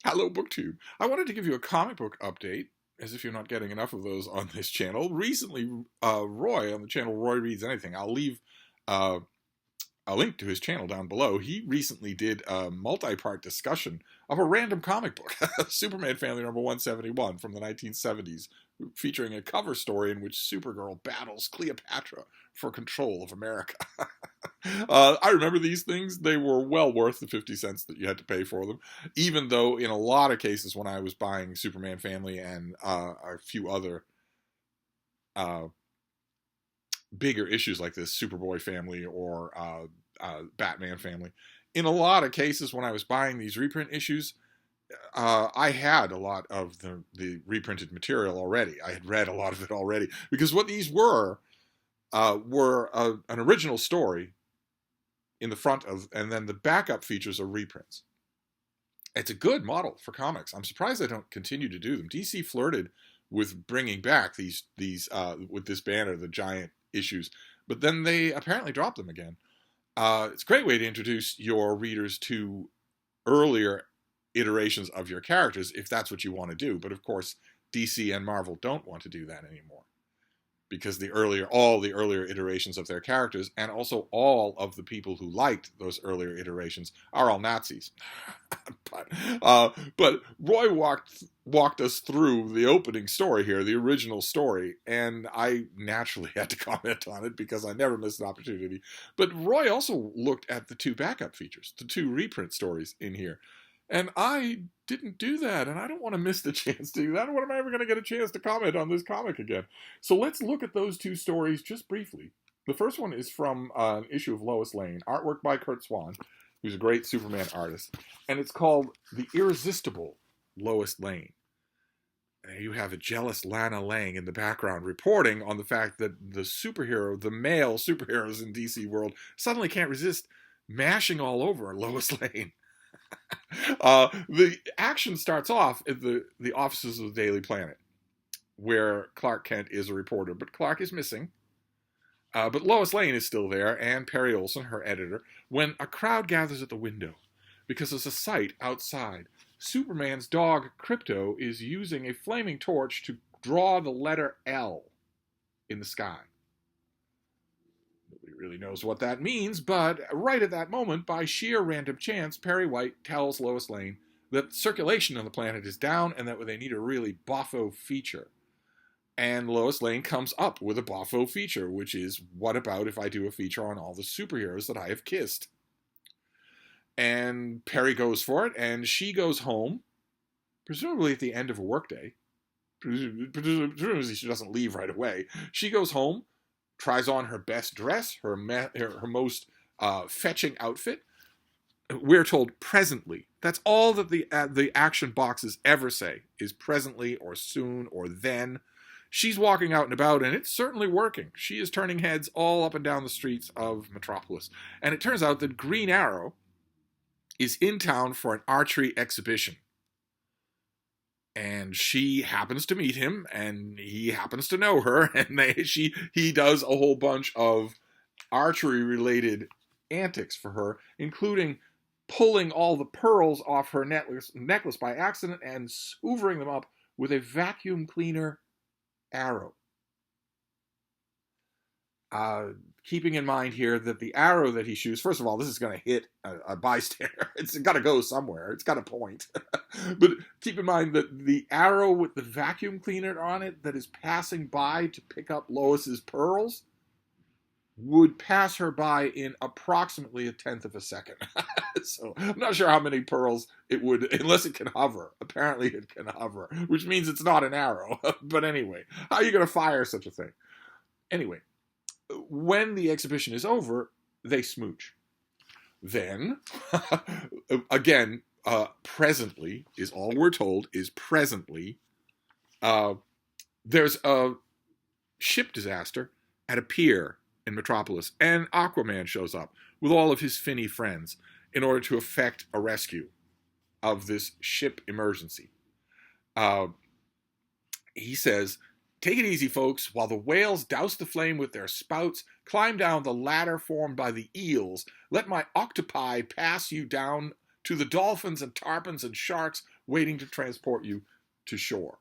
Hello, BookTube. I wanted to give you a comic book update, as if you're not getting enough of those on this channel. Recently, Roy on the channel Roy Reads Anything, I'll leave uh, a link to his channel down below. He recently did a multi-part discussion of a random comic book, Superman Family number 171 from the 1970s, featuring a cover story in which Supergirl battles Cleopatra for control of America. I remember these things. They were well worth the 50 cents that you had to pay for them, even though in a lot of cases when I was buying Superman Family and a few other uh, bigger issues like this, Superboy Family or Batman Family, in a lot of cases when I was buying these reprint issues, I had a lot of the reprinted material already. I had read a lot of it already, because what these were an original story in the front of, and then the backup features are reprints. It's a good model for comics. I'm surprised they don't continue to do them. DC flirted with bringing back these with this banner, the giant issues, but then they apparently dropped them again. It's a great way to introduce your readers to earlier iterations of your characters if that's what you want to do. But of course, DC and Marvel don't want to do that anymore, because all the earlier iterations of their characters, and also all of the people who liked those earlier iterations, are all Nazis. but Roy walked us through the opening story here, the original story, and I naturally had to comment on it because I never missed an opportunity. But Roy also looked at the two backup features, the two reprint stories in here. And I didn't do that, and I don't want to miss the chance to do that. When am I ever going to get a chance to comment on this comic again? So let's look at those two stories just briefly. The first one is from an issue of Lois Lane, artwork by Curt Swan, who's a great Superman artist, and it's called The Irresistible Lois Lane. And you have a jealous Lana Lang in the background reporting on the fact that the male superheroes in DC world, suddenly can't resist mashing all over Lois Lane. The action starts off at the offices of the Daily Planet, where Clark Kent is a reporter, but Clark is missing. But Lois Lane is still there, and Perry Olsen, her editor, when a crowd gathers at the window, because there's a sight outside. Superman's dog, Crypto, is using a flaming torch to draw the letter L in the sky. Nobody really knows what that means, but right at that moment, by sheer random chance, Perry White tells Lois Lane that circulation on the planet is down and that they need a really boffo feature. And Lois Lane comes up with a boffo feature, which is, what about if I do a feature on all the superheroes that I have kissed? And Perry goes for it, and she goes home, presumably at the end of a workday. Presumably she doesn't leave right away. She goes home, tries on her best dress, her most fetching outfit. We're told presently. That's all that the action boxes ever say, is presently or soon or then. She's walking out and about, and it's certainly working. She is turning heads all up and down the streets of Metropolis. And it turns out that Green Arrow is in town for an archery exhibition. And she happens to meet him, and he happens to know her, and he does a whole bunch of archery-related antics for her, including pulling all the pearls off her necklace by accident and hoovering them up with a vacuum cleaner arrow. Keeping in mind here that the arrow that he shoots, first of all, this is going to hit a bystander. It's got to go somewhere. It's got a point. But keep in mind that the arrow with the vacuum cleaner on it that is passing by to pick up Lois's pearls would pass her by in approximately 1/10 of a second. So I'm not sure how many pearls it would, unless it can hover. Apparently it can hover, which means it's not an arrow. But anyway, how are you going to fire such a thing? Anyway, when the exhibition is over, they smooch. Then, again, presently is all we're told, is presently, there's a ship disaster at a pier in Metropolis, and Aquaman shows up with all of his finny friends in order to effect a rescue of this ship emergency. He says, "Take it easy, folks, while the whales douse the flame with their spouts, climb down the ladder formed by the eels. Let my octopi pass you down to the dolphins and tarpons and sharks, waiting to transport you to shore.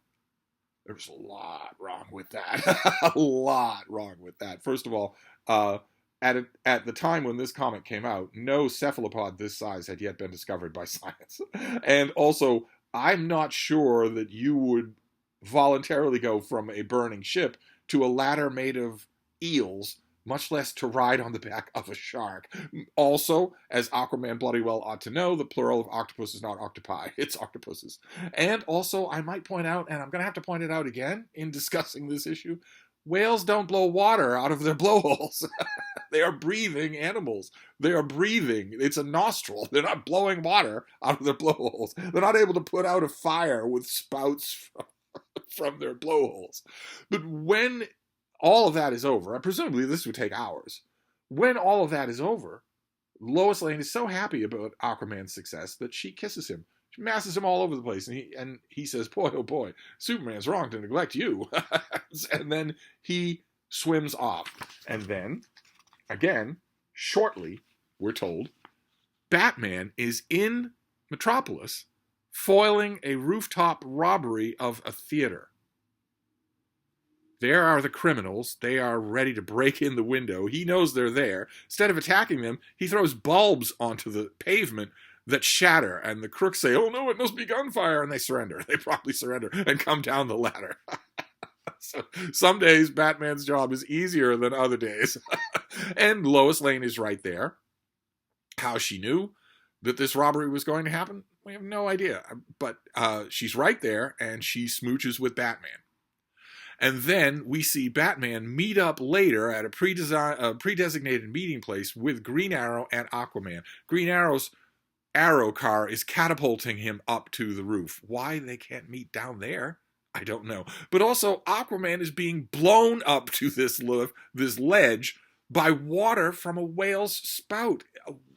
There's a lot wrong with that. A lot wrong with that. First of all, at the time when this comic came out, no cephalopod this size had yet been discovered by science. And also, I'm not sure that you would voluntarily go from a burning ship to a ladder made of eels, much less to ride on the back of a shark. Also, as Aquaman bloody well ought to know, the plural of octopus is not octopi, it's octopuses. And also, I might point out, and I'm going to have to point it out again in discussing this issue, whales don't blow water out of their blowholes. They are breathing animals. They are breathing. It's a nostril. They're not blowing water out of their blowholes. They're not able to put out a fire with spouts from their blowholes. But when all of that is over, and presumably this would take hours, when all of that is over, Lois Lane is so happy about Aquaman's success that she kisses him. She masses him all over the place, and he says, boy, oh boy, Superman's wrong to neglect you. And then he swims off. And then, again, shortly, we're told, Batman is in Metropolis foiling a rooftop robbery of a theater. There are the criminals. They are ready to break in the window. He knows they're there. Instead of attacking them, he throws bulbs onto the pavement that shatter, and the crooks say, oh no, it must be gunfire, and they surrender. They promptly surrender and come down the ladder. So some days Batman's job is easier than other days. And Lois Lane is right there. How she knew that this robbery was going to happen, we have no idea. But she's right there, and she smooches with Batman. And then we see Batman meet up later at a pre-designated meeting place with Green Arrow and Aquaman. Green Arrow's Arrow car is catapulting him up to the roof. Why they can't meet down there, I don't know. But also, Aquaman is being blown up to this ledge by water from a whale's spout.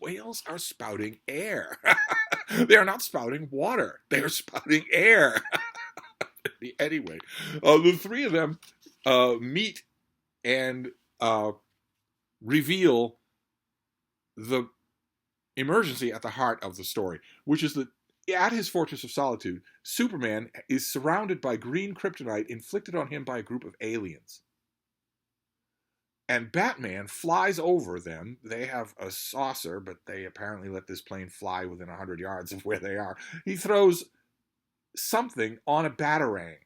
Whales are spouting air. They are not spouting water. They are spouting air. Anyway, the three of them meet and reveal the emergency at the heart of the story, which is that at his Fortress of Solitude, Superman is surrounded by green kryptonite inflicted on him by a group of aliens. And Batman flies over them. They have a saucer, but they apparently let this plane fly within 100 yards of where they are. He throws something on a batarang,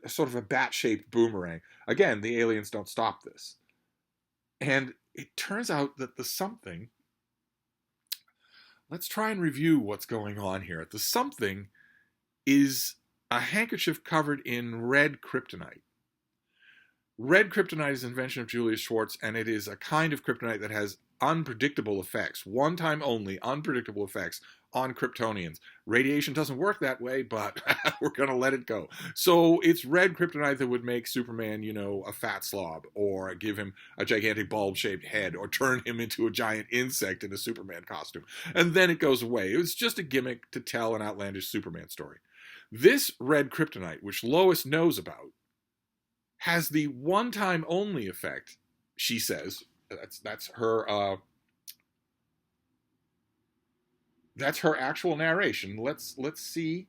sort of a bat-shaped boomerang. Again, the aliens don't stop this. And it turns out that the something, let's try and review what's going on here. The something is a handkerchief covered in red kryptonite. Red kryptonite is an invention of Julius Schwartz, and it is a kind of kryptonite that has unpredictable effects, one-time only, unpredictable effects on Kryptonians. Radiation doesn't work that way, but we're going to let it go. So it's red kryptonite that would make Superman, a fat slob, or give him a gigantic bulb-shaped head, or turn him into a giant insect in a Superman costume. And then it goes away. It was just a gimmick to tell an outlandish Superman story. This red kryptonite, which Lois knows about, has the one-time only effect, she says. That's her actual narration. Let's see.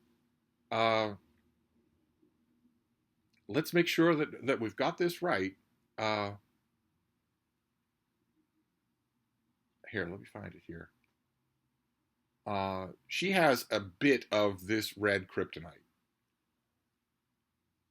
Let's make sure that we've got this right. Here, let me find it here. She has a bit of this red kryptonite.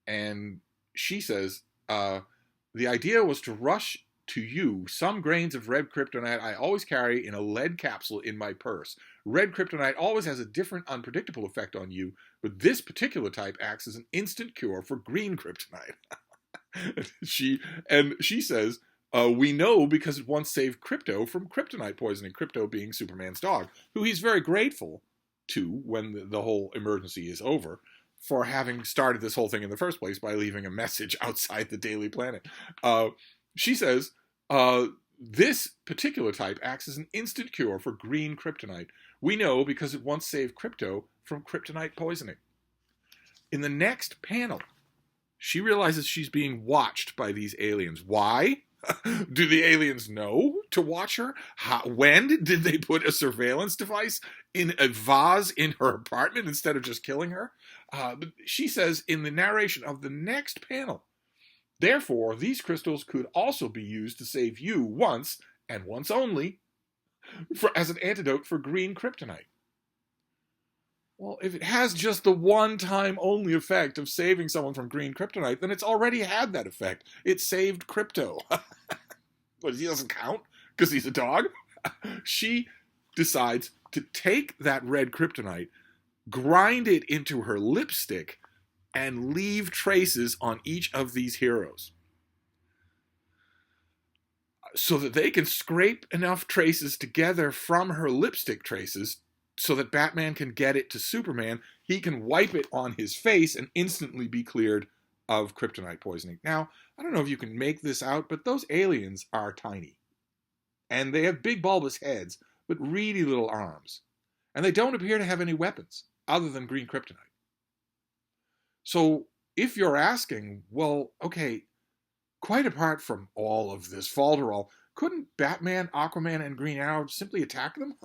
And she says, the idea was to rush to you some grains of red kryptonite I always carry in a lead capsule in my purse. Red kryptonite always has a different, unpredictable effect on you, but this particular type acts as an instant cure for green kryptonite. She says, we know because it once saved Krypto from kryptonite poisoning, Krypto being Superman's dog, who he's very grateful to when the whole emergency is over, for having started this whole thing in the first place by leaving a message outside the Daily Planet. She says, this particular type acts as an instant cure for green kryptonite. We know because it once saved Krypto from kryptonite poisoning. In the next panel, she realizes she's being watched by these aliens. Why? Do the aliens know to watch her? When did they put a surveillance device in a vase in her apartment instead of just killing her? But she says in the narration of the next panel, therefore, these crystals could also be used to save you once, and once only, as an antidote for green kryptonite. Well, if it has just the one-time only effect of saving someone from green kryptonite, then it's already had that effect. It saved Crypto. But he doesn't count because he's a dog. She decides to take that red kryptonite, grind it into her lipstick, and leave traces on each of these heroes, so that they can scrape enough traces together from her lipstick traces so that Batman can get it to Superman. He can wipe it on his face and instantly be cleared of kryptonite poisoning. Now, I don't know if you can make this out, but those aliens are tiny. And they have big bulbous heads, but really little arms. And they don't appear to have any weapons other than green kryptonite. So if you're asking, well, okay, quite apart from all of this falderall, couldn't Batman, Aquaman, and Green Arrow simply attack them?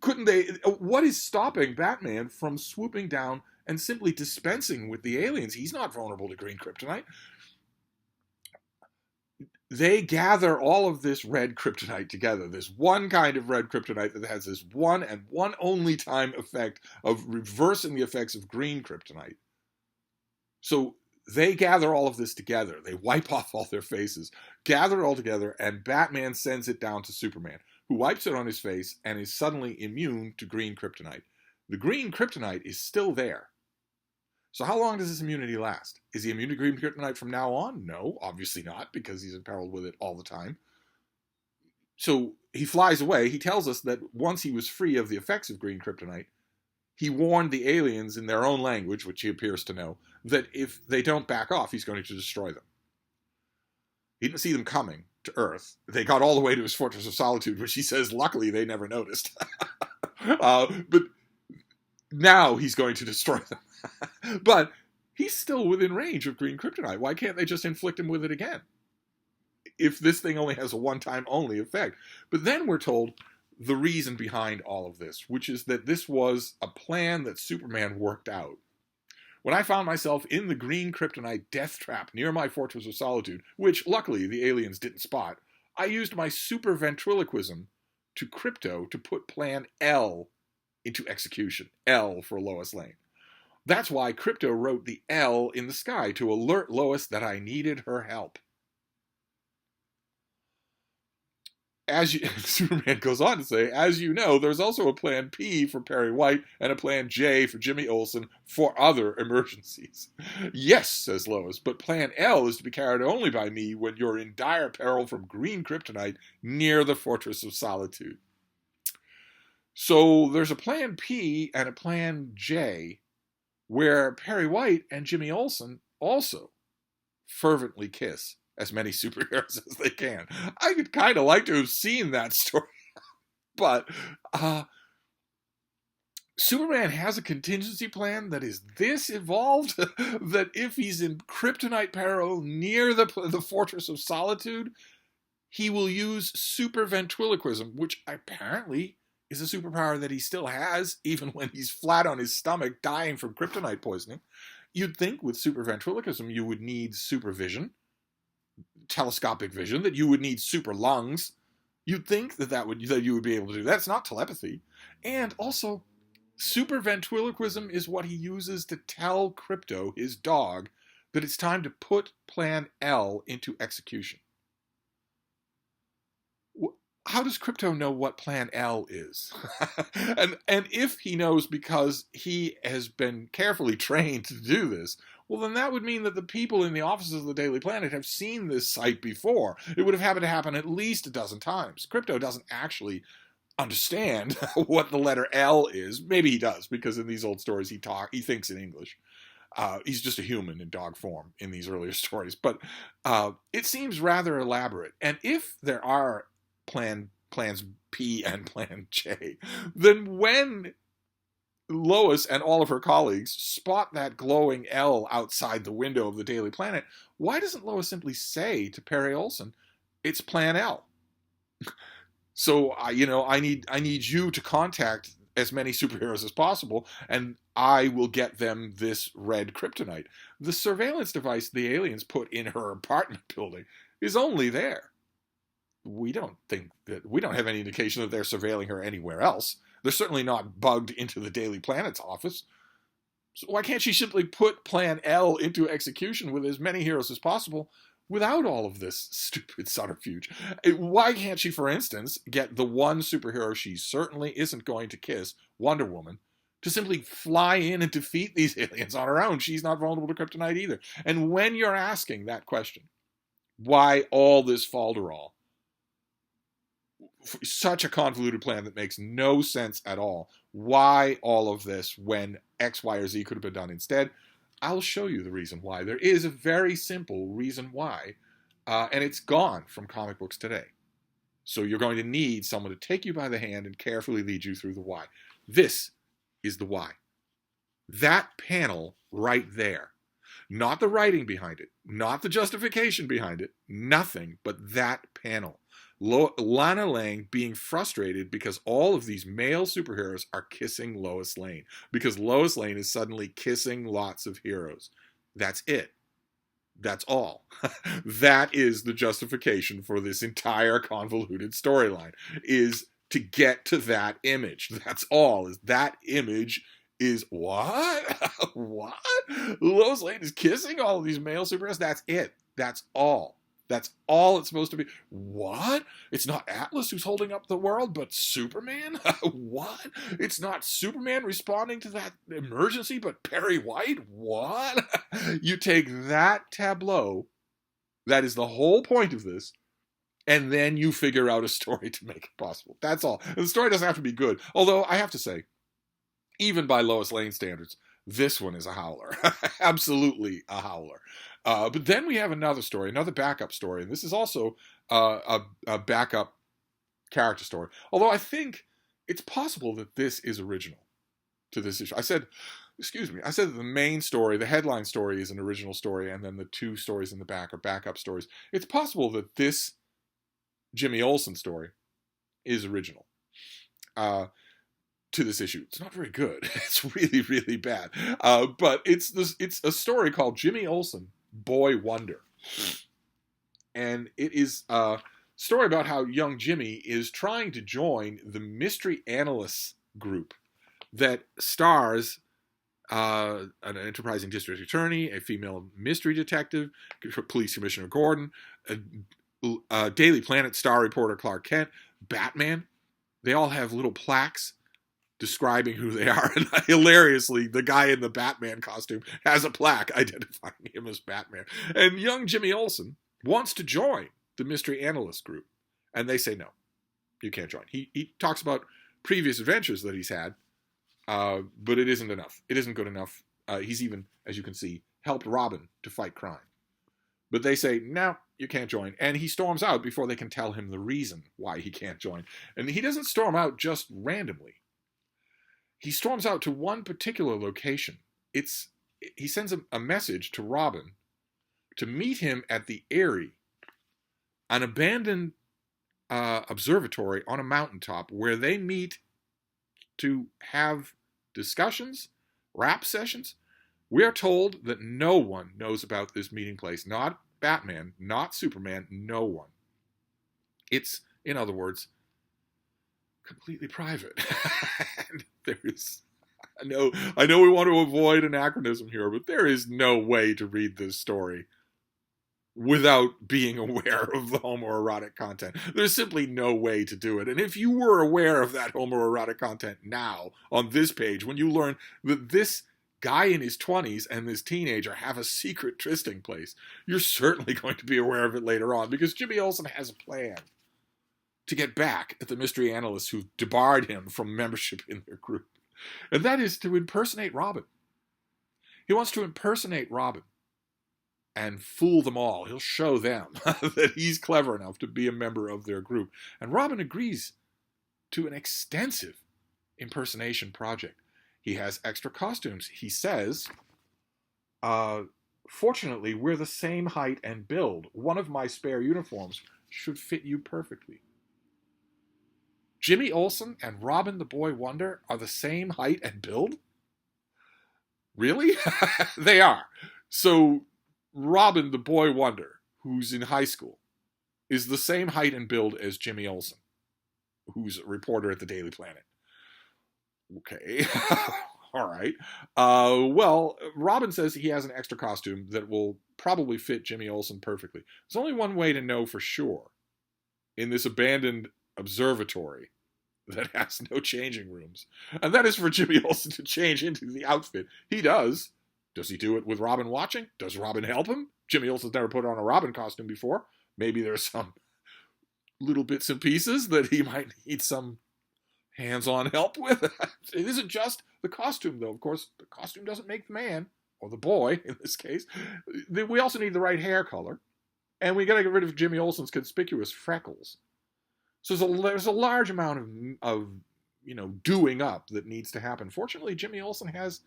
Couldn't they? What is stopping Batman from swooping down and simply dispensing with the aliens? He's not vulnerable to green kryptonite. They gather all of this red kryptonite together, this one kind of red kryptonite that has this one and one only time effect of reversing the effects of green kryptonite. So they gather all of this together. They wipe off all their faces, gather it all together, and Batman sends it down to Superman, who wipes it on his face and is suddenly immune to green kryptonite. The green kryptonite is still there. So how long does this immunity last? Is he immune to green kryptonite from now on? No, obviously not, because he's imperiled with it all the time. So he flies away. He tells us that once he was free of the effects of green kryptonite, he warned the aliens in their own language, which he appears to know, that if they don't back off, he's going to destroy them. He didn't see them coming to Earth. They got all the way to his Fortress of Solitude, which he says, luckily, they never noticed. But now he's going to destroy them. But he's still within range of green kryptonite. Why can't they just inflict him with it again? If this thing only has a one-time only effect. But then we're told the reason behind all of this, which is that this was a plan that Superman worked out. When I found myself in the green kryptonite death trap near my Fortress of Solitude, which luckily the aliens didn't spot, I used my super ventriloquism to Crypto to put Plan L into execution. L for Lois Lane. That's why Crypto wrote the L in the sky to alert Lois that I needed her help. Superman goes on to say, as you know, there's also a Plan P for Perry White and a Plan J for Jimmy Olsen for other emergencies. Yes, says Lois, but Plan L is to be carried only by me when you're in dire peril from green kryptonite near the Fortress of Solitude. So there's a Plan P and a Plan J where Perry White and Jimmy Olsen also fervently kiss as many superheroes as they can. I could kind of like to have seen that story. But Superman has a contingency plan that is this evolved, that if he's in kryptonite peril near the Fortress of Solitude, he will use super ventriloquism, which apparently is a superpower that he still has, even when he's flat on his stomach dying from kryptonite poisoning. You'd think with super ventriloquism you would need supervision, telescopic vision, that you would need super lungs. You'd think that you would be able to do that. It's not telepathy. And also, super ventriloquism is what he uses to tell Crypto, his dog, that it's time to put Plan L into execution. How does Crypto know what Plan L is? and if he knows because he has been carefully trained to do this, well, then that would mean that the people in the offices of the Daily Planet have seen this site before. It would have happened to happen at least a dozen times. Crypto doesn't actually understand what the letter L is. Maybe he does, because in these old stories he thinks in English. He's just a human in dog form in these earlier stories. But it seems rather elaborate. And if there are plans P and Plan J, then when Lois and all of her colleagues spot that glowing L outside the window of the Daily Planet, why doesn't Lois simply say to Perry Olsen, it's Plan L? So I need you to contact as many superheroes as possible, and I will get them this red kryptonite. The surveillance device the aliens put in her apartment building is only there. We don't have any indication that they're surveilling her anywhere else. They're certainly not bugged into the Daily Planet's office. So why can't she simply put Plan L into execution with as many heroes as possible without all of this stupid subterfuge? Why can't she, for instance, get the one superhero she certainly isn't going to kiss, Wonder Woman, to simply fly in and defeat these aliens on her own? She's not vulnerable to kryptonite either. And when you're asking that question, why all this falderall? Such a convoluted plan that makes no sense at all. Why all of this when X, Y, or Z could have been done instead? I'll show you the reason why. There is a very simple reason why, and it's gone from comic books today. So you're going to need someone to take you by the hand and carefully lead you through the why. This is the why. That panel right there. Not the writing behind it, not the justification behind it, nothing but that panel. Lana Lang being frustrated because all of these male superheroes are kissing Lois Lane. Because Lois Lane is suddenly kissing lots of heroes. That's it. That's all. That is the justification for this entire convoluted storyline, is to get to that image. That's all. Is that image is what? What? Lois Lane is kissing all of these male superheroes? That's it. That's all. That's all it's supposed to be. What? It's not Atlas who's holding up the world, but Superman? What? It's not Superman responding to that emergency, but Perry White? What? You take that tableau, that is the whole point of this, and then you figure out a story to make it possible. That's all. And the story doesn't have to be good. Although, I have to say, even by Lois Lane standards, this one is a howler. Absolutely a howler. But then we have another story, another backup story, and this is also a backup character story. Although I think it's possible that this is original to this issue. I said that the main story, the headline story, is an original story, and then the two stories in the back are backup stories. It's possible that this Jimmy Olsen story is original to this issue. It's not very good. It's really, really bad. But it's a story called Jimmy Olsen, Boy Wonder. And it is a story about how young Jimmy is trying to join the mystery analysts group that stars an enterprising district attorney, a female mystery detective, police commissioner Gordon, a Daily Planet star reporter Clark Kent, Batman. They all have little plaques describing who they are. And hilariously, the guy in the Batman costume has a plaque identifying him as Batman. And young Jimmy Olsen wants to join the mystery analyst group. And they say, no, you can't join. He talks about previous adventures that he's had, but it isn't enough. It isn't good enough. He's even, as you can see, helped Robin to fight crime. But they say, no, you can't join. And he storms out before they can tell him the reason why he can't join. And he doesn't storm out just randomly. He storms out to one particular location. He sends a message to Robin to meet him at the Eyrie, an abandoned observatory on a mountaintop where they meet to have discussions, rap sessions. We are told that no one knows about this meeting place. Not Batman, not Superman, no one. It's, in other words, completely private. And there is, I know we want to avoid anachronism here, but there is no way to read this story without being aware of the homoerotic content. There's simply no way to do it. And if you were aware of that homoerotic content now on this page, when you learn that this guy in his 20s and this teenager have a secret trysting place, you're certainly going to be aware of it later on, because Jimmy Olsen has a plan to get back at the mystery analysts who debarred him from membership in their group. And that is to impersonate Robin. He wants to impersonate Robin and fool them all. He'll show them that he's clever enough to be a member of their group. And Robin agrees to an extensive impersonation project. He has extra costumes. He says, fortunately, we're the same height and build. One of my spare uniforms should fit you perfectly. Jimmy Olsen and Robin the Boy Wonder are the same height and build? Really? They are. So Robin the Boy Wonder, who's in high school, is the same height and build as Jimmy Olsen, who's a reporter at the Daily Planet. Okay. All right. Well, Robin says he has an extra costume that will probably fit Jimmy Olsen perfectly. There's only one way to know for sure. In this abandoned observatory that has no changing rooms, and that is for Jimmy Olsen to change into the outfit. He does. Does he do it with Robin watching? Does Robin help him? Jimmy Olsen's never put on a Robin costume before. Maybe there's some little bits and pieces that he might need some hands-on help with. It isn't just the costume, though. Of course, the costume doesn't make the man, or the boy in this case. We also need the right hair color, and we got to get rid of Jimmy Olsen's conspicuous freckles. So there's a large amount of doing up that needs to happen. Fortunately, Jimmy Olsen has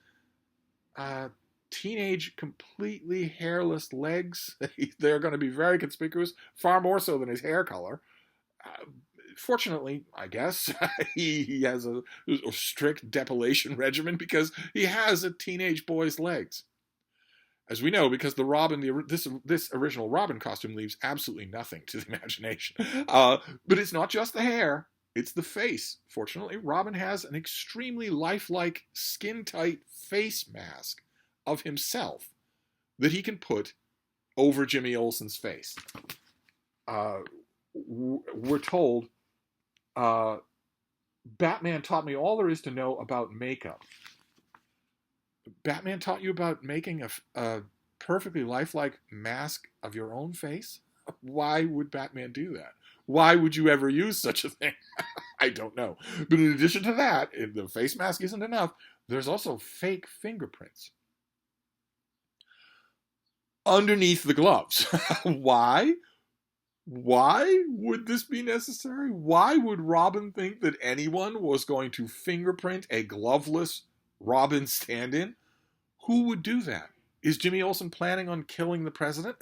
teenage, completely hairless legs. They're going to be very conspicuous, far more so than his hair color. Fortunately, I guess, he has a strict depilation regimen because he has a teenage boy's legs. As we know, because this original Robin costume leaves absolutely nothing to the imagination. But it's not just the hair, it's the face. Fortunately, Robin has an extremely lifelike, skin-tight face mask of himself that he can put over Jimmy Olsen's face. We're told, Batman taught me all there is to know about makeup. Batman taught you about making a perfectly lifelike mask of your own face? Why would Batman do that? Why would you ever use such a thing? I don't know. But in addition to that, if the face mask isn't enough, there's also fake fingerprints underneath the gloves. Why? Why would this be necessary? Why would Robin think that anyone was going to fingerprint a gloveless Robin stand-in? Who would do that? Is Jimmy Olsen planning on killing the president?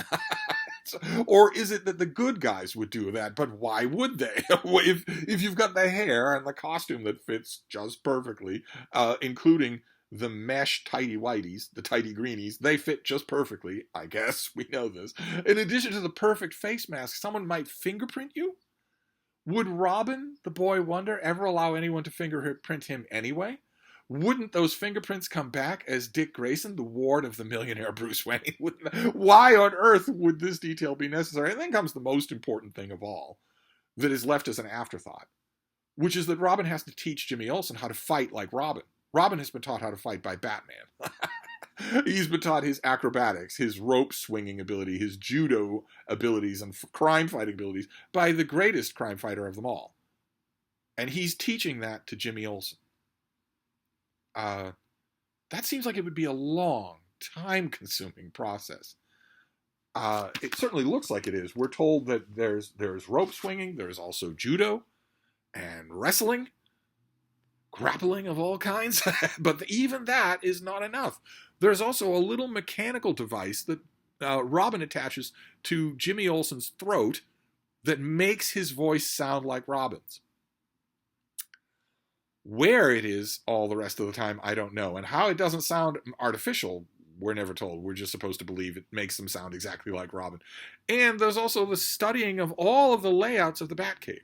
Or is it that the good guys would do that? But why would they? If you've got the hair and the costume that fits just perfectly, including the mesh tighty whities, the tighty greenies, they fit just perfectly, I guess. We know this. In addition to the perfect face mask, someone might fingerprint you? Would Robin, the Boy Wonder, ever allow anyone to fingerprint him anyway? Wouldn't those fingerprints come back as Dick Grayson, the ward of the millionaire Bruce Wayne? Why on earth would this detail be necessary? And then comes the most important thing of all, that is left as an afterthought, which is that Robin has to teach Jimmy Olsen how to fight like Robin. Robin has been taught how to fight by Batman. He's been taught his acrobatics, his rope swinging ability, his judo abilities, and crime fighting abilities by the greatest crime fighter of them all. And he's teaching that to Jimmy Olsen. That seems like it would be a long, time-consuming process. It certainly looks like it is. We're told that there's rope swinging, there's also judo and wrestling, grappling of all kinds, but even that is not enough. There's also a little mechanical device that Robin attaches to Jimmy Olsen's throat that makes his voice sound like Robin's. Where it is all the rest of the time, I don't know. And how it doesn't sound artificial, we're never told. We're just supposed to believe it makes them sound exactly like Robin. And there's also the studying of all of the layouts of the Batcave.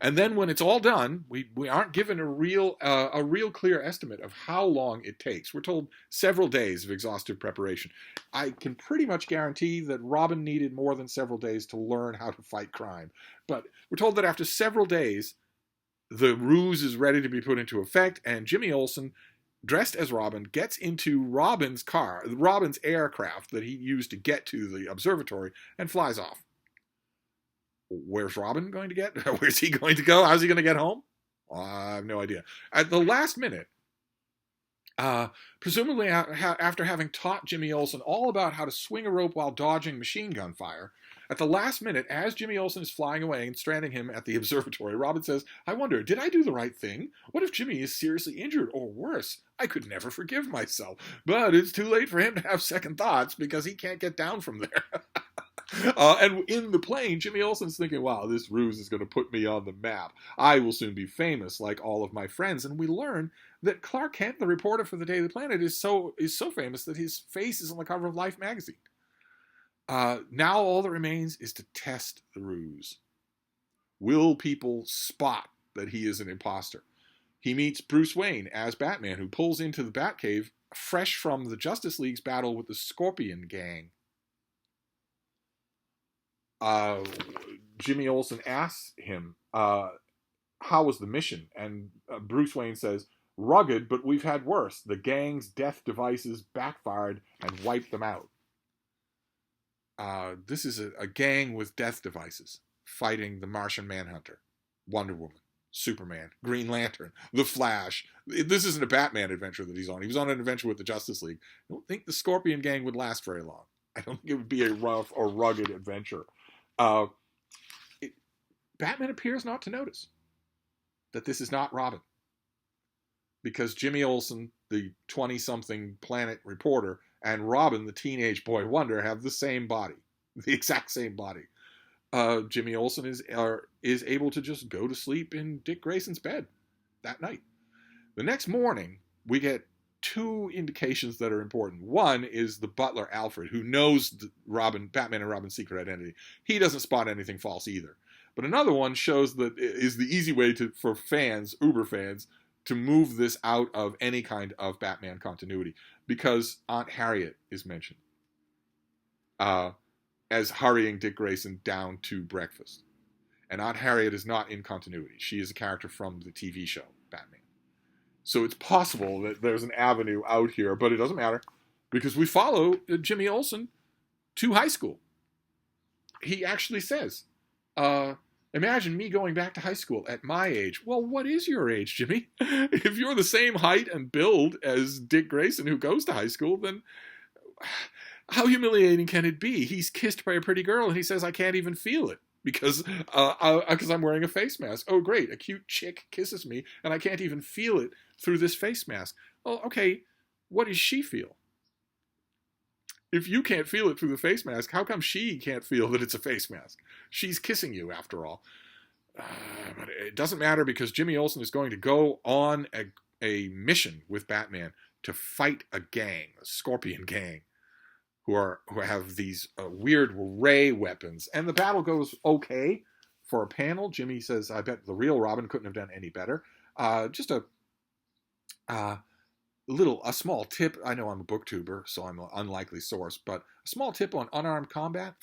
And then when it's all done, we aren't given a real clear estimate of how long it takes. We're told several days of exhaustive preparation. I can pretty much guarantee that Robin needed more than several days to learn how to fight crime. But we're told that after several days, the ruse is ready to be put into effect, and Jimmy Olsen, dressed as Robin, gets into Robin's car, Robin's aircraft that he used to get to the observatory, and flies off. Where's Robin going to get? Where's he going to go? How's he going to get home? I have no idea. At the last minute, presumably after having taught Jimmy Olsen all about how to swing a rope while dodging machine gun fire, at the last minute, as Jimmy Olsen is flying away and stranding him at the observatory, Robin says, "I wonder, did I do the right thing? What if Jimmy is seriously injured, or worse? I could never forgive myself." But it's too late for him to have second thoughts because he can't get down from there. And in the plane, Jimmy Olsen's thinking, wow, this ruse is going to put me on the map. I will soon be famous like all of my friends. And we learn that Clark Kent, the reporter for the Daily Planet, is so famous that his face is on the cover of Life magazine. Now all that remains is to test the ruse. Will people spot that he is an imposter? He meets Bruce Wayne as Batman, who pulls into the Batcave fresh from the Justice League's battle with the Scorpion Gang. Jimmy Olsen asks him, how was the mission? And Bruce Wayne says, rugged, but we've had worse. The gang's death devices backfired and wiped them out. This is a gang with death devices fighting the Martian Manhunter, Wonder Woman, Superman, Green Lantern, The Flash. This isn't a Batman adventure that he's on. He was on an adventure with the Justice League. I don't think the Scorpion Gang would last very long. I don't think it would be a rough or rugged adventure. Batman appears not to notice that this is not Robin. Because Jimmy Olsen, the 20-something Planet reporter, and Robin, the teenage boy wonder, have the same body. The exact same body. Jimmy Olsen is able to just go to sleep in Dick Grayson's bed that night. The next morning, we get two indications that are important. One is the butler, Alfred, who knows Batman and Robin's secret identity. He doesn't spot anything false either. But another one shows that is the easy way for fans, Uber fans, to move this out of any kind of Batman continuity, because Aunt Harriet is mentioned as hurrying Dick Grayson down to breakfast. And Aunt Harriet is not in continuity. She is a character from the TV show, Batman. So it's possible that there's an avenue out here, but it doesn't matter, because we follow Jimmy Olsen to high school. He actually says, imagine me going back to high school at my age. Well, what is your age, Jimmy? If you're the same height and build as Dick Grayson, who goes to high school, then how humiliating can it be? He's kissed by a pretty girl, and he says, I can't even feel it because I'm wearing a face mask. Oh, great. A cute chick kisses me, and I can't even feel it through this face mask. Well, okay, what does she feel? If you can't feel it through the face mask, how come she can't feel that it's a face mask? She's kissing you, after all. But it doesn't matter, because Jimmy Olsen is going to go on a mission with Batman to fight a gang, a Scorpion Gang, who have these weird ray weapons. And the battle goes okay for a panel. Jimmy says, I bet the real Robin couldn't have done any better. Just a small tip. I know I'm a booktuber, so I'm an unlikely source, but a small tip on unarmed combat.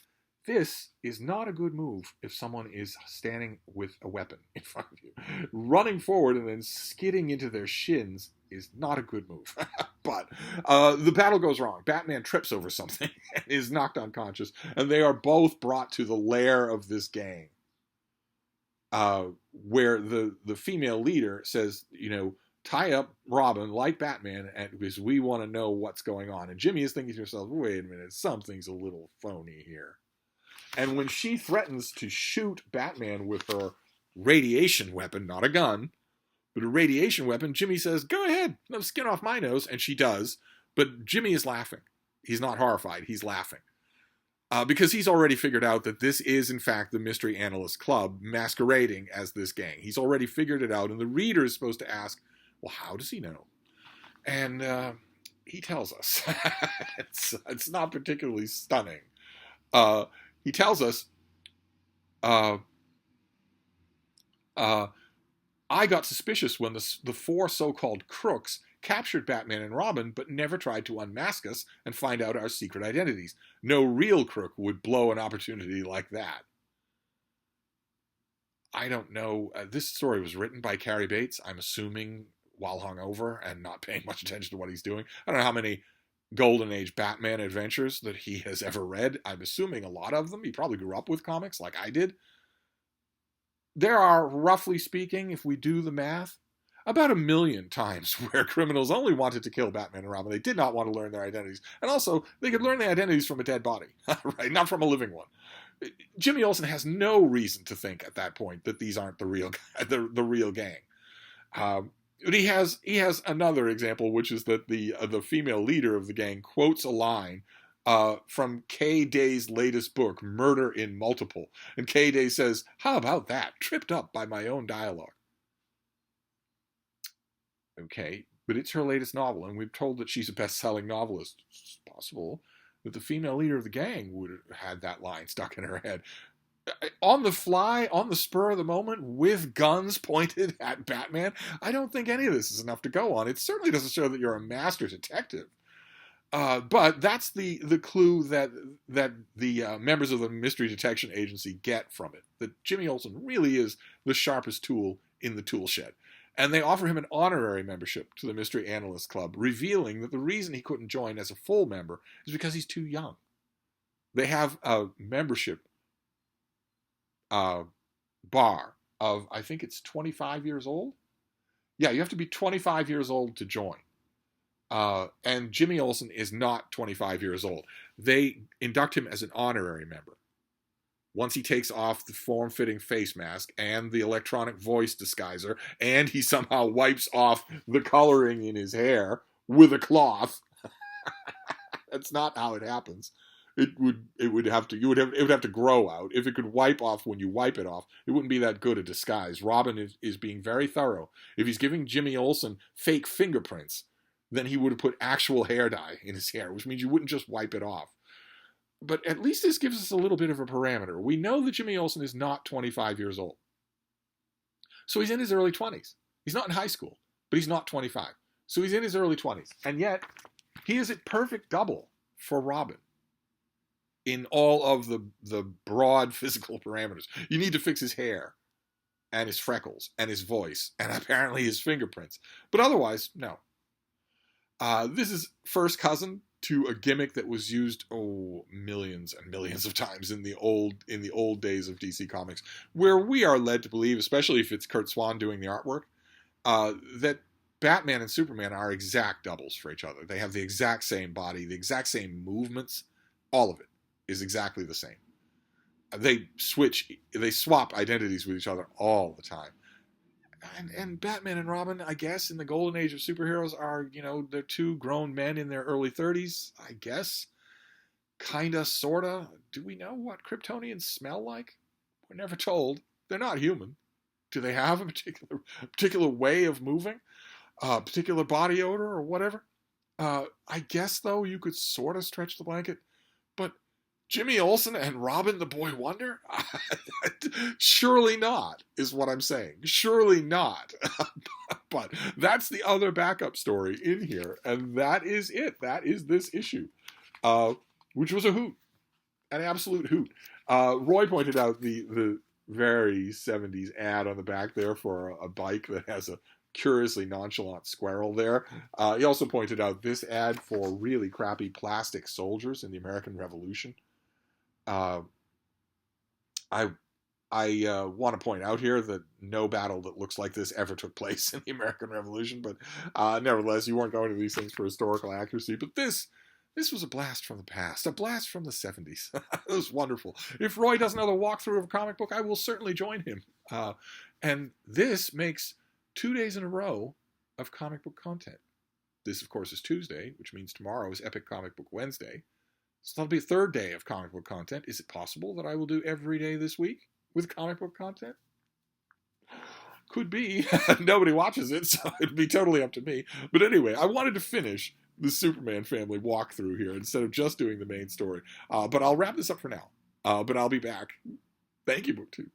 This is not a good move if someone is standing with a weapon in front of you. Running forward and then skidding into their shins is not a good move. But the battle goes wrong. Batman trips over something and is knocked unconscious, and they are both brought to the lair of this gang, where the female leader says, tie up Robin like Batman, because we want to know what's going on. And Jimmy is thinking to himself, wait a minute, something's a little phony here. And when she threatens to shoot Batman with her radiation weapon, not a gun, but a radiation weapon, Jimmy says, go ahead, no skin off my nose. And she does. But Jimmy is laughing. He's not horrified. He's laughing. Because he's already figured out that this is, in fact, the Mystery Analyst Club masquerading as this gang. He's already figured it out. And the reader is supposed to ask, well, how does he know? And he tells us. It's not particularly stunning. He tells us, I got suspicious when the four so-called crooks captured Batman and Robin, but never tried to unmask us and find out our secret identities. No real crook would blow an opportunity like that. I don't know. This story was written by Cary Bates, I'm assuming, while hungover and not paying much attention to what he's doing. I don't know how many Golden Age Batman adventures that he has ever read. I'm assuming a lot of them. He probably grew up with comics like I did. There are, roughly speaking, if we do the math, about 1 million times where criminals only wanted to kill Batman and Robin. They did not want to learn their identities. And also, they could learn their identities from a dead body, right? Not from a living one. Jimmy Olsen has no reason to think at that point that these aren't the real gang. But he has another example, which is that the female leader of the gang quotes a line from K. Day's latest book, Murder in Multiple. And K. Day says, how about that? Tripped up by my own dialogue. Okay, but it's her latest novel, and we're told that she's a best-selling novelist. It's possible that the female leader of the gang would have had that line stuck in her head. On the fly, on the spur of the moment, with guns pointed at Batman, I don't think any of this is enough to go on. It certainly doesn't show that you're a master detective. But that's the clue that the members of the Mystery Detection Agency get from it. That Jimmy Olsen really is the sharpest tool in the tool shed. And they offer him an honorary membership to the Mystery Analyst Club, revealing that the reason he couldn't join as a full member is because he's too young. They have a membership bar of, I think it's 25 years old. Yeah, you have to be 25 years old to join. And Jimmy Olsen is not 25 years old. They induct him as an honorary member. Once he takes off the form-fitting face mask and the electronic voice disguiser, and he somehow wipes off the coloring in his hair with a cloth. That's not how it happens. It would have to grow out. If it could wipe off when you wipe it off, it wouldn't be that good a disguise. Robin is being very thorough. If he's giving Jimmy Olsen fake fingerprints, then he would have put actual hair dye in his hair, which means you wouldn't just wipe it off. But at least this gives us a little bit of a parameter. We know that Jimmy Olsen is not 25 years old. So he's in his early 20s. He's not in high school, but he's not 25. So he's in his early 20s. And yet, he is a perfect double for Robin in all of the broad physical parameters. You need to fix his hair and his freckles and his voice and apparently his fingerprints. But otherwise, no. This is first cousin to a gimmick that was used millions and millions of times in the old days of DC Comics, where we are led to believe, especially if it's Kurt Swan doing the artwork, that Batman and Superman are exact doubles for each other. They have the exact same body, the exact same movements. All of it is exactly the same. They swap identities with each other all the time. And Batman and Robin, I guess, in the golden age of superheroes are, they're two grown men in their early 30s, I guess. Kinda, sorta. Do we know what Kryptonians smell like? We're never told. They're not human. Do they have a particular way of moving? Particular body odor or whatever? I guess, though, you could sort of stretch the blanket. But Jimmy Olsen and Robin the Boy Wonder? Surely not, is what I'm saying. Surely not. But that's the other backup story in here, and that is it. That is this issue, which was a hoot, an absolute hoot. Roy pointed out the very 70s ad on the back there for a bike that has a curiously nonchalant squirrel there. He also pointed out this ad for really crappy plastic soldiers in the American Revolution. I want to point out here that no battle that looks like this ever took place in the American Revolution, but nevertheless, you weren't going to these things for historical accuracy. But this was a blast from the past, a blast from the 70s. It was wonderful. If Roy does another walkthrough of a comic book, I will certainly join him. And this makes 2 days in a row of comic book content. This, of course, is Tuesday, which means tomorrow is Epic Comic Book Wednesday. So that'll be a third day of comic book content. Is it possible that I will do every day this week with comic book content? Could be. Nobody watches it, so it'd be totally up to me. But anyway, I wanted to finish the Superman family walkthrough here instead of just doing the main story. But I'll wrap this up for now. But I'll be back. Thank you, BookTube.